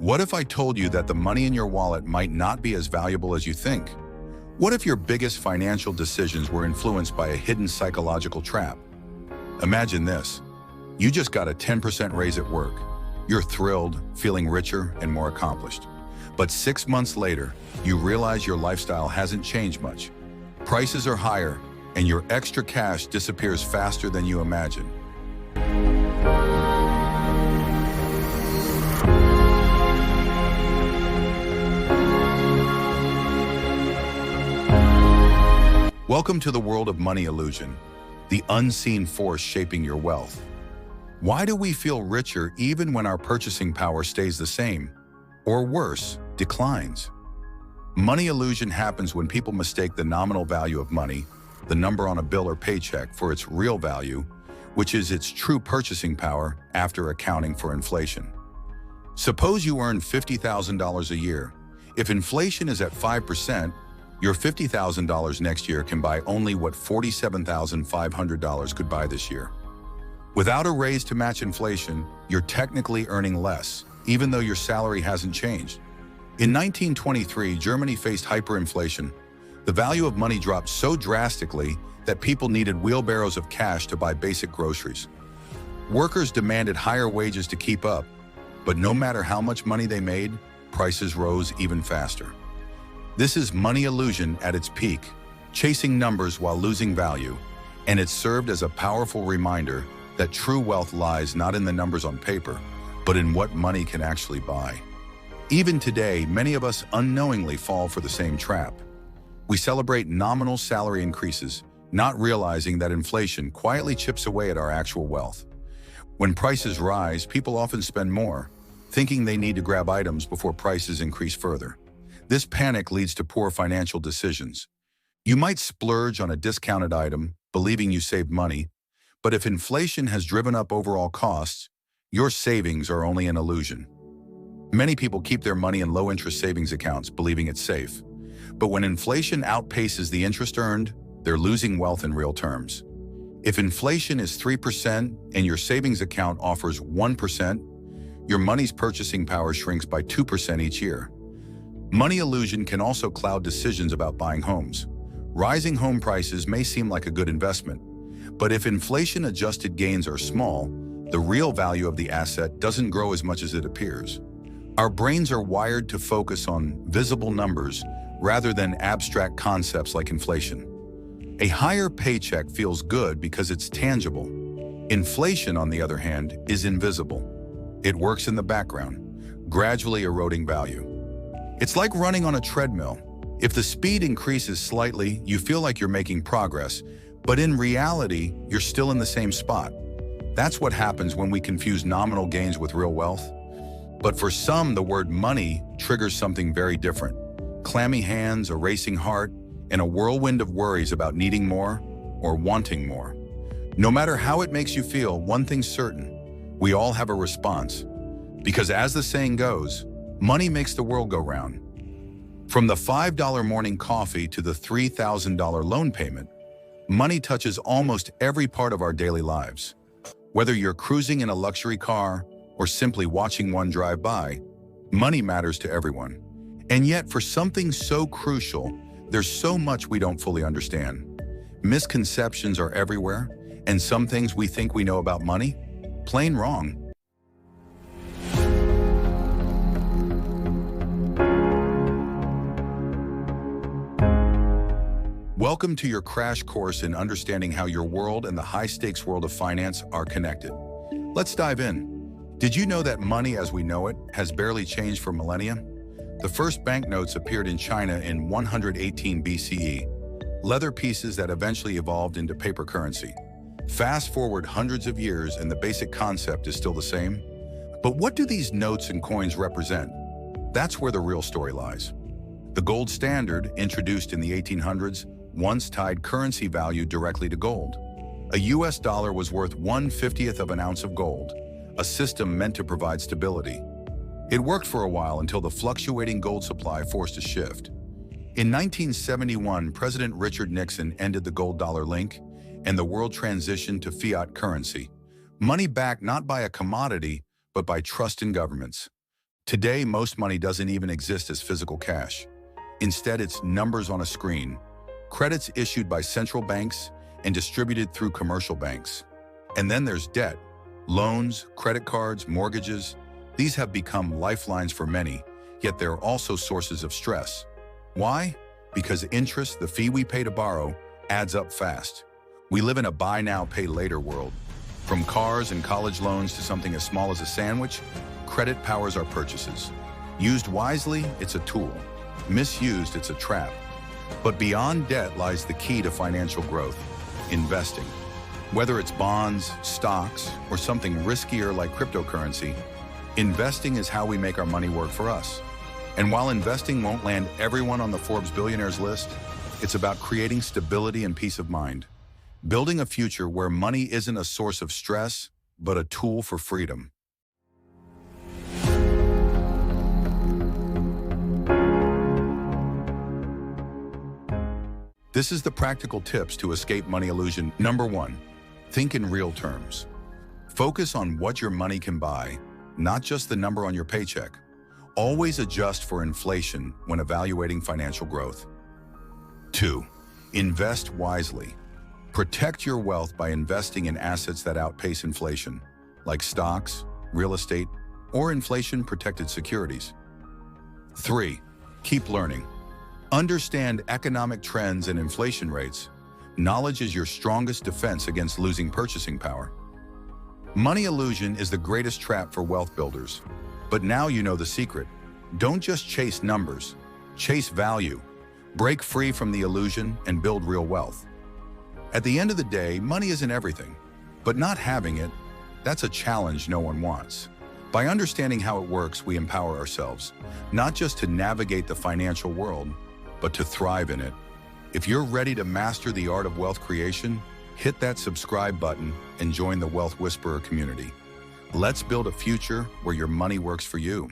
What if I told you that the money in your wallet might not be as valuable as you think? What if your biggest financial decisions were influenced by a hidden psychological trap? Imagine this. You just got a 10% raise at work. You're thrilled, feeling richer and more accomplished. But 6 months later, you realize your lifestyle hasn't changed much. Prices are higher, and your extra cash disappears faster than you imagined. Welcome to the world of money illusion, the unseen force shaping your wealth. Why do we feel richer even when our purchasing power stays the same, or worse, declines? Money illusion happens when people mistake the nominal value of money, the number on a bill or paycheck, for its real value, which is its true purchasing power after accounting for inflation. Suppose you earn $50,000 a year. If inflation is at 5%, your $50,000 next year can buy only what $47,500 could buy this year. Without a raise to match inflation, you're technically earning less, even though your salary hasn't changed. In 1923, Germany faced hyperinflation. The value of money dropped so drastically that people needed wheelbarrows of cash to buy basic groceries. Workers demanded higher wages to keep up, but no matter how much money they made, prices rose even faster. This is money illusion at its peak, chasing numbers while losing value, and it served as a powerful reminder that true wealth lies not in the numbers on paper, but in what money can actually buy. Even today, many of us unknowingly fall for the same trap. We celebrate nominal salary increases, not realizing that inflation quietly chips away at our actual wealth. When prices rise, people often spend more, thinking they need to grab items before prices increase further. This panic leads to poor financial decisions. You might splurge on a discounted item, believing you saved money, but if inflation has driven up overall costs, your savings are only an illusion. Many people keep their money in low-interest savings accounts, believing it's safe. But when inflation outpaces the interest earned, they're losing wealth in real terms. If inflation is 3% and your savings account offers 1%, your money's purchasing power shrinks by 2% each year. Money illusion can also cloud decisions about buying homes. Rising home prices may seem like a good investment, but if inflation-adjusted gains are small, the real value of the asset doesn't grow as much as it appears. Our brains are wired to focus on visible numbers rather than abstract concepts like inflation. A higher paycheck feels good because it's tangible. Inflation, on the other hand, is invisible. It works in the background, gradually eroding value. It's like running on a treadmill. If the speed increases slightly, you feel like you're making progress, but in reality, you're still in the same spot. That's what happens when we confuse nominal gains with real wealth. But for some, the word money triggers something very different. Clammy hands, a racing heart, and a whirlwind of worries about needing more or wanting more. No matter how it makes you feel, one thing's certain: we all have a response. Because as the saying goes, money makes the world go round. From the $5 morning coffee to the $3,000 loan payment, money touches almost every part of our daily lives. Whether you're cruising in a luxury car or simply watching one drive by, money matters to everyone. And yet, for something so crucial, there's so much we don't fully understand. Misconceptions are everywhere, and some things we think we know about money, plain wrong. Welcome to your crash course in understanding how your world and the high-stakes world of finance are connected. Let's dive in. Did you know that money as we know it has barely changed for millennia? The first banknotes appeared in China in 118 BCE, leather pieces that eventually evolved into paper currency. Fast forward hundreds of years and the basic concept is still the same. But what do these notes and coins represent? That's where the real story lies. The gold standard, introduced in the 1800s, once tied currency value directly to gold. A US dollar was worth 1/50th of an ounce of gold, a system meant to provide stability. It worked for a while until the fluctuating gold supply forced a shift. In 1971, President Richard Nixon ended the gold dollar link, and the world transitioned to fiat currency, money backed not by a commodity, but by trust in governments. Today, most money doesn't even exist as physical cash. Instead, it's numbers on a screen, credits issued by central banks and distributed through commercial banks. And then there's debt. Loans, credit cards, mortgages, these have become lifelines for many, yet they're also sources of stress. Why? Because interest, the fee we pay to borrow, adds up fast. We live in a buy now, pay later world. From cars and college loans to something as small as a sandwich, credit powers our purchases. Used wisely, it's a tool. Misused, it's a trap. But beyond debt lies the key to financial growth: investing. Whether it's bonds, stocks, or something riskier like cryptocurrency, investing is how we make our money work for us. And while investing won't land everyone on the Forbes billionaires list, it's about creating stability and peace of mind. Building a future where money isn't a source of stress, but a tool for freedom. This is the practical tips to escape money illusion. Number 1, think in real terms. Focus on what your money can buy, not just the number on your paycheck. Always adjust for inflation when evaluating financial growth. 2, invest wisely. Protect your wealth by investing in assets that outpace inflation, like stocks, real estate, or inflation-protected securities. 3, keep learning. Understand economic trends and inflation rates. Knowledge is your strongest defense against losing purchasing power. Money illusion is the greatest trap for wealth builders. But now you know the secret. Don't just chase numbers, chase value. Break free from the illusion and build real wealth. At the end of the day, money isn't everything, but not having it, that's a challenge no one wants. By understanding how it works, we empower ourselves, not just to navigate the financial world, but to thrive in it. If you're ready to master the art of wealth creation, hit that subscribe button and join the Wealth Whisperer community. Let's build a future where your money works for you.